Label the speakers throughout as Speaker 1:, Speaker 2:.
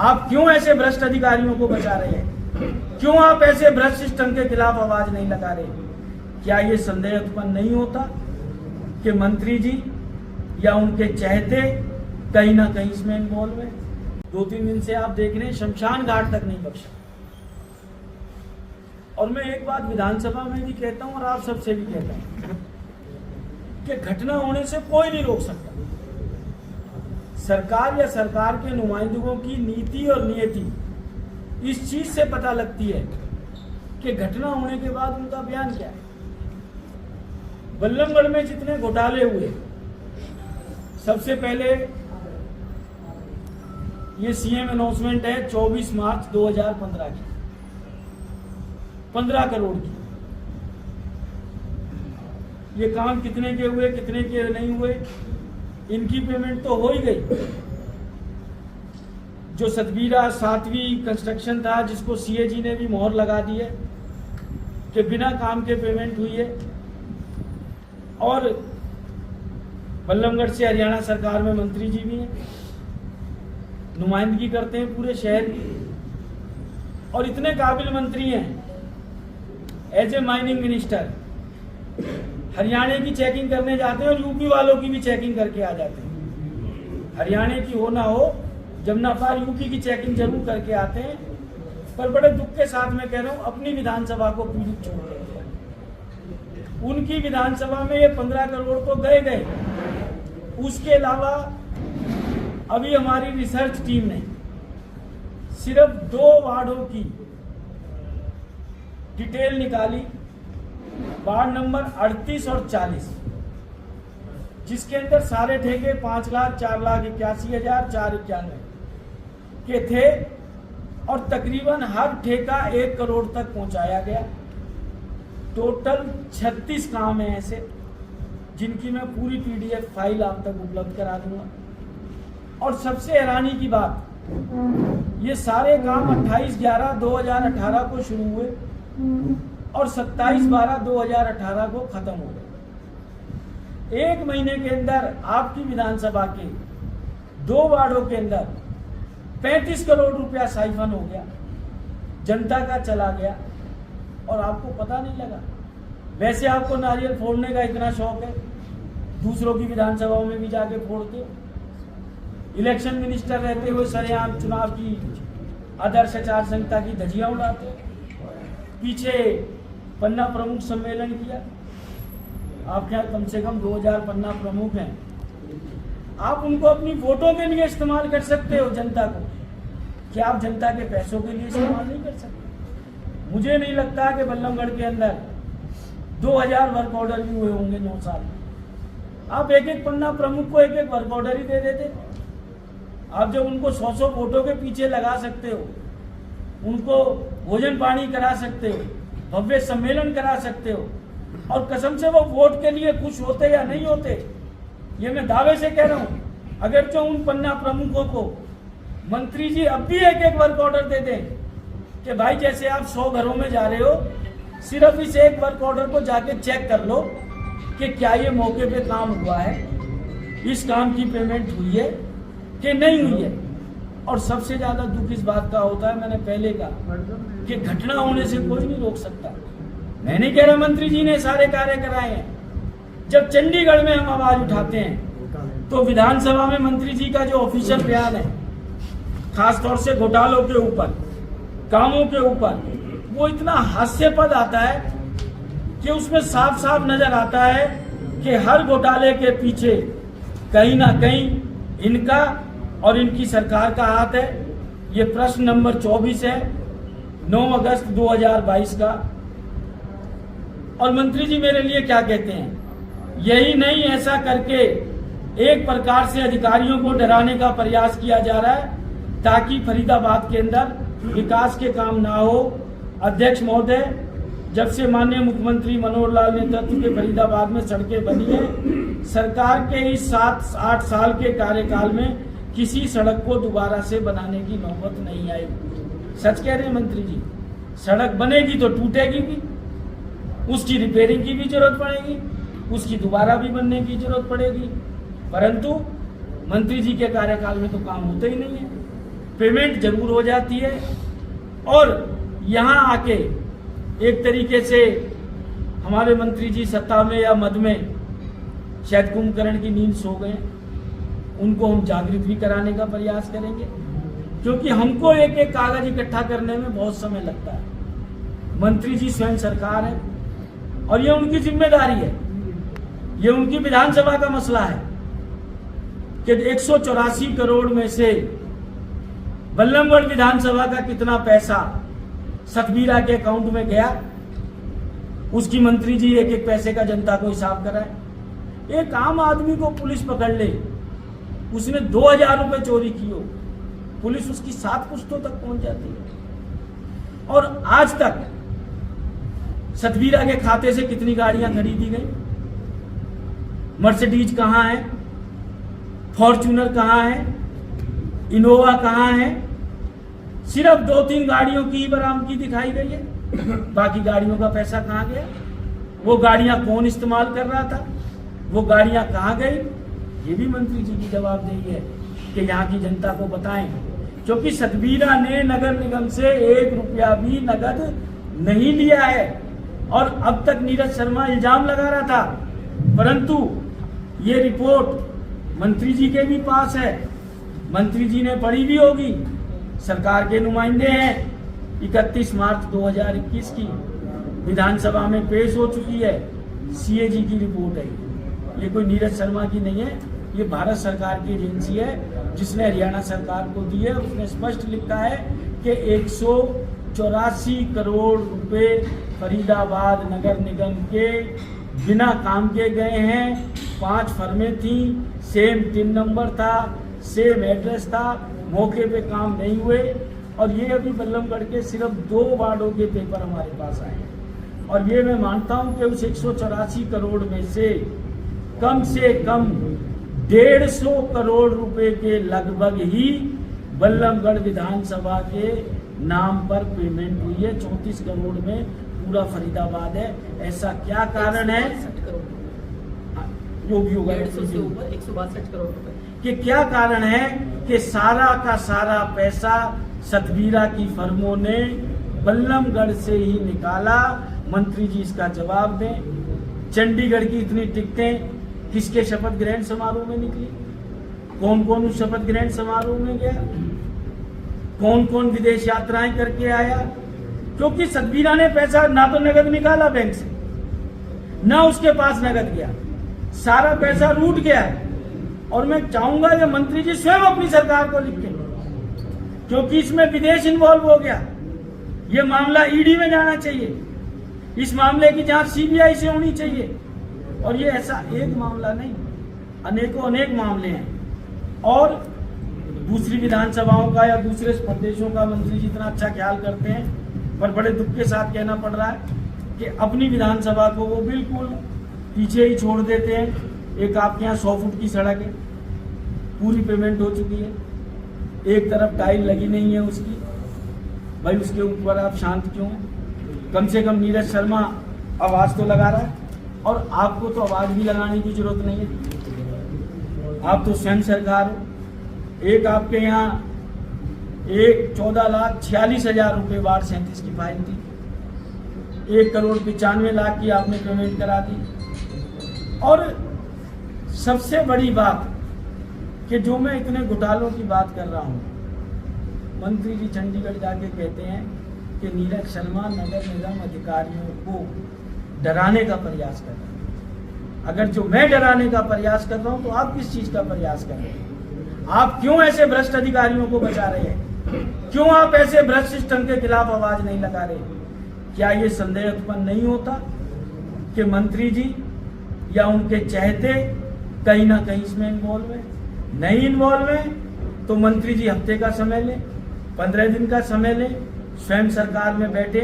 Speaker 1: आप क्यों ऐसे भ्रष्ट अधिकारियों को बचा रहे हैं? क्यों आप ऐसे भ्रष्ट सिस्टम के खिलाफ आवाज नहीं लगा रहे? क्या ये संदेह उत्पन्न नहीं होता कि मंत्री जी या उनके चहेते कहीं ना कहीं इसमें इन्वॉल्व है? 2-3 दिन से आप देख रहे हैं शमशान घाट तक नहीं बख्शा। और मैं एक बात विधानसभा में भी कहता हूं और आप सबसे भी कहता हूं कि घटना होने से कोई नहीं रोक सकता। सरकार या सरकार के नुमाइंदों की नीति और नियति इस चीज से पता लगती है कि घटना होने के बाद उनका बयान क्या है। बल्लभगढ़ में जितने घोटाले हुए, सबसे पहले ये सीएम अनाउंसमेंट है 24 मार्च 2015 की, 15 करोड़ की। ये काम कितने के हुए, कितने के नहीं हुए, इनकी पेमेंट तो हो ही गई। जो सतबीरा 7वीं कंस्ट्रक्शन था, जिसको सीएजी ने भी मोहर लगा दी है कि बिना काम के पेमेंट हुई है। और बल्लभगढ़ से हरियाणा सरकार में मंत्री जी भी हैं, नुमाइंदगी करते हैं पूरे शहर की, और इतने काबिल मंत्री हैं। As a mining minister Haryana की चेकिंग करने जाते हैं और यूपी वालों की भी चेकिंग करके आ जाते हैं। हरियाणा की हो ना हो, जमुना पार यूपी की चेकिंग जरूर करके आते हैं। पर बड़े दुख के साथ मैं कह रहा हूं, अपनी विधानसभा को पीड़ित छोड़ देते हैं। उनकी विधानसभा में ये 15 करोड़ तो गए। उसके अलावा अभी हमारी रिसर्च टीम ने सिर्फ 2 वार्डों की डिटेल निकाली, वार्ड नंबर 38 और 40, जिसके अंदर सारे ठेके 5,04,81,491 के थे और तकरीबन हर ठेका 1 करोड़ तक पहुंचाया गया। टोटल 36 काम है ऐसे, जिनकी मैं पूरी पीडीएफ फाइल आप तक उपलब्ध करा दूंगा। और सबसे हैरानी की बात, ये सारे काम 28/11/2018 को शुरू हुए और 27/12/2018 को खत्म हो गए। 1 महीने के अंदर आपकी विधानसभा के 2 वार्डों के अंदर 35 करोड़ रुपया साइफन हो गया, जनता का चला गया और आपको पता नहीं लगा। वैसे आपको नारियल फोड़ने का इतना शौक है, दूसरों की विधानसभाओं में भी जाके फोड़ते हो। इलेक्शन मिनिस्टर रहते हुए सरेआम चुनाव की आदर्श आचार संहिता की धज्जियां उड़ाते हो। पीछे पन्ना प्रमुख सम्मेलन किया, आपके यहाँ कम से कम 2000 पन्ना प्रमुख हैं। आप उनको अपनी वोटों के लिए इस्तेमाल कर सकते हो, जनता को। क्या आप जनता के पैसों के लिए इस्तेमाल नहीं कर सकते? मुझे नहीं लगता कि बल्लभगढ़ के अंदर 2000 वर्क ऑर्डर भी हुए होंगे 9 साल में। आप एक पन्ना प्रमुख को एक वर्क ऑर्डर ही दे देते। आप जब उनको 100 फोटो के पीछे लगा सकते हो, उनको भोजन पानी करा सकते हो, भव्य सम्मेलन करा सकते हो, और कसम से वो वोट के लिए खुश होते या नहीं होते, ये मैं दावे से कह रहा हूं। अगर जो उन पन्ना प्रमुखों को मंत्री जी अब भी एक वर्क ऑर्डर दे दें कि भाई जैसे आप 100 घरों में जा रहे हो, सिर्फ इस एक वर्क ऑर्डर को जाके चेक कर लो कि क्या ये मौके पे काम हुआ है, इस काम की पेमेंट हुई है कि नहीं हुई है। और सबसे ज्यादा दुख इस बात का होता है, मैंने पहले कहा कि घटना होने से कोई नहीं रोक सकता। मैं नहीं कह रहा मंत्री जी ने सारे कार्य कराए हैं। जब चंडीगढ़ में हम आवाज उठाते हैं तो विधानसभा में मंत्री जी का जो ऑफिशियल बयान है, खासतौर से घोटालों के ऊपर, कामों के ऊपर, वो इतना हास्यास्पद आता है कि उसमें साफ साफ नजर आता है कि हर घोटाले के पीछे कहीं ना कहीं इनका और इनकी सरकार का हाथ है। ये प्रश्न नंबर 24 है, 9 अगस्त 2022 का। और मंत्री जी मेरे लिए क्या कहते हैं, यही नहीं, ऐसा करके एक प्रकार से अधिकारियों को डराने का प्रयास किया जा रहा है ताकि फरीदाबाद के अंदर विकास के काम ना हो। अध्यक्ष महोदय, जब से माननीय मुख्यमंत्री मनोहर लाल नेतृत्व के फरीदाबाद में सड़कें बनी है, सरकार के इस 7-8 साल के कार्यकाल में किसी सड़क को दोबारा से बनाने की नौबत नहीं आई। सच कह रहे हैं मंत्री जी, सड़क बनेगी तो टूटेगी भी, उसकी रिपेयरिंग की भी जरूरत पड़ेगी, उसकी दोबारा भी बनने की जरूरत पड़ेगी, परंतु मंत्री जी के कार्यकाल में तो काम होते ही नहीं है। पेमेंट जरूर हो जाती है और यहाँ आके एक तरीके से हमारे मंत्री जी सत्ता में या मद में शायद कुंभकर्ण की नींद सो गए, उनको हम जागृत भी कराने का प्रयास करेंगे, क्योंकि हमको एक एक कागज इकट्ठा करने में बहुत समय लगता है। मंत्री जी स्वयं सरकार है और ये उनकी जिम्मेदारी है, ये उनकी विधानसभा का मसला है कि 184 करोड़ में से बल्लभगढ़ विधानसभा का कितना पैसा सतबीरा के अकाउंट में गया, उसकी मंत्री जी एक एक पैसे का जनता को हिसाब कराए। एक आम आदमी को पुलिस पकड़ ले, उसने 2000 रुपए चोरी की हो, पुलिस उसकी 7 पुश्तों तक पहुंच जाती है। और आज तक सतबीरा के खाते से कितनी गाड़ियां खरीदी गई, मर्सिडीज कहां है, फॉर्च्यूनर कहां है, इनोवा कहां है, सिर्फ 2-3 गाड़ियों की बरामदगी दिखाई गई है, बाकी गाड़ियों का पैसा कहां गया, वो गाड़ियां कौन इस्तेमाल कर रहा था, वो गाड़ियां कहां गई, ये भी मंत्री जी की जवाबदेही है कि यहाँ की जनता को बताएं, क्योंकि सतबीरा ने नगर निगम से 1 रुपया भी नगद नहीं लिया है। और अब तक नीरज शर्मा इल्जाम लगा रहा था, परंतु ये रिपोर्ट मंत्री जी के भी पास है, मंत्री जी ने पढ़ी भी होगी, सरकार के नुमाइंदे हैं। 31 मार्च 2021 की विधानसभा में पेश हो चुकी है, सीएजी की रिपोर्ट है। ये कोई नीरज शर्मा की नहीं है, ये भारत सरकार की एजेंसी है जिसने हरियाणा सरकार को दी है। उसने स्पष्ट लिखा है कि 184 करोड़ रुपए फरीदाबाद नगर निगम के बिना काम के गए हैं। 5 फर्में थी, सेम 3 नंबर था, सेम एड्रेस था, मौके पे काम नहीं हुए। और ये अभी बल्लभगढ़ के सिर्फ 2 वार्डों के पेपर हमारे पास आए हैं। और ये मैं मानता हूं कि उस 184 करोड़ में से कम 150 करोड़ रुपए के लगभग ही बल्लभगढ़ विधानसभा के नाम पर पेमेंट हुई है। 34 करोड़ में पूरा फरीदाबाद है। ऐसा क्या कारण है, जो भी होगा
Speaker 2: 162 करोड़ रुपए
Speaker 1: कि क्या कारण है कि सारा का सारा पैसा सतबीरा की फर्मों ने बल्लभगढ़ से ही निकाला। मंत्री जी इसका जवाब दें। चंडीगढ़ की इतनी टिकटें किसके शपथ ग्रहण समारोह में निकली, कौन कौन उस शपथ ग्रहण समारोह में गया, कौन कौन विदेश यात्राएं करके आया, क्योंकि सतबीरा ने पैसा ना तो नगद निकाला बैंक से, ना उसके पास नगद गया, सारा पैसा रूट गया। और मैं चाहूंगा कि मंत्री जी स्वयं अपनी सरकार को लिखें, क्योंकि इसमें विदेश इन्वॉल्व हो गया। ये मामला ईडी में जाना चाहिए, इस मामले की जांच सीबीआई से होनी चाहिए। और ये ऐसा एक मामला नहीं, अनेक मामले हैं। और दूसरी विधानसभाओं का या दूसरे प्रदेशों का मंत्री जी इतना अच्छा ख्याल करते हैं, पर बड़े दुख के साथ कहना पड़ रहा है कि अपनी विधानसभा को वो बिल्कुल पीछे ही छोड़ देते हैं। एक आपके यहाँ 100 फुट की सड़क है, पूरी पेमेंट हो चुकी है, एक तरफ टाइल लगी नहीं है उसकी, भाई उसके ऊपर आप शांत क्यों? कम से कम नीरज शर्मा आवाज तो लगा रहा है, और आपको तो आवाज भी लगाने की जरूरत नहीं है, आप तो स्वयं सरकार हो। एक आपके यहाँ 14,46,000 रुपये वार्ड 37 की फाइल थी, 1,95,00,000 की आपने पेमेंट करा दी। और सबसे बड़ी बात कि जो मैं इतने घोटालों की बात कर रहा हूँ, मंत्री जी चंडीगढ़ जाके कहते हैं कि नीरज शर्मा नगर निगम अधिकारियों को डराने का प्रयास कर रहे हैं। अगर जो मैं डराने का प्रयास कर रहा हूं तो आप किस चीज का प्रयास कर रहे हैं? आप क्यों ऐसे भ्रष्ट अधिकारियों को बचा रहे हैं? क्यों आप ऐसे भ्रष्ट सिस्टम के खिलाफ आवाज नहीं लगा रहे? क्या ये संदेह उत्पन्न नहीं होता कि मंत्री जी या उनके चहेते कहीं ना कहीं इसमें इन्वॉल्व है? नहीं इन्वॉल्व है तो मंत्री जी हफ्ते का समय लें, 15 दिन का समय लें, स्वयं सरकार में बैठे,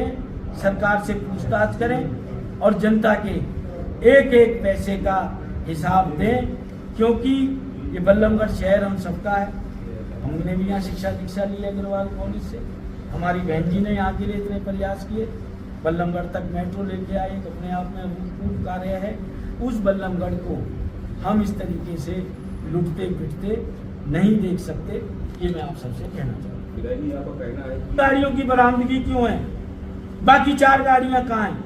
Speaker 1: सरकार से पूछताछ करें और जनता के एक एक पैसे का हिसाब दें, क्योंकि ये बल्लभगढ़ शहर हम सबका है। हमने भी यहाँ शिक्षा दीक्षा ली है अग्रवाल कॉलेज से, हमारी बहन जी ने यहाँ के लिए इतने प्रयास किए, बल्लभगढ़ तक मेट्रो लेके आए, अपने आप में अभूतपूर्व कार्य है। उस बल्लभगढ़ को हम इस तरीके से लुटते पिटते नहीं देख सकते, ये मैं आप सबसे कहना चाहूँगा।
Speaker 3: जी आपका कहना है कि
Speaker 1: गाड़ियों की बरामदगी क्यों है? बाकी 4 गाड़ियां कहाँ हैं?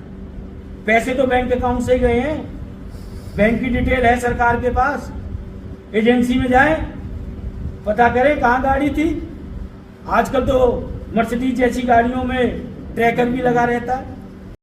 Speaker 1: पैसे तो बैंक अकाउंट से गए हैं, बैंक की डिटेल है सरकार के पास। एजेंसी में जाएं, पता करें कहाँ गाड़ी थी। आजकल तो मर्सिडीज जैसी गाड़ियों में ट्रैकर भी लगा रहता है।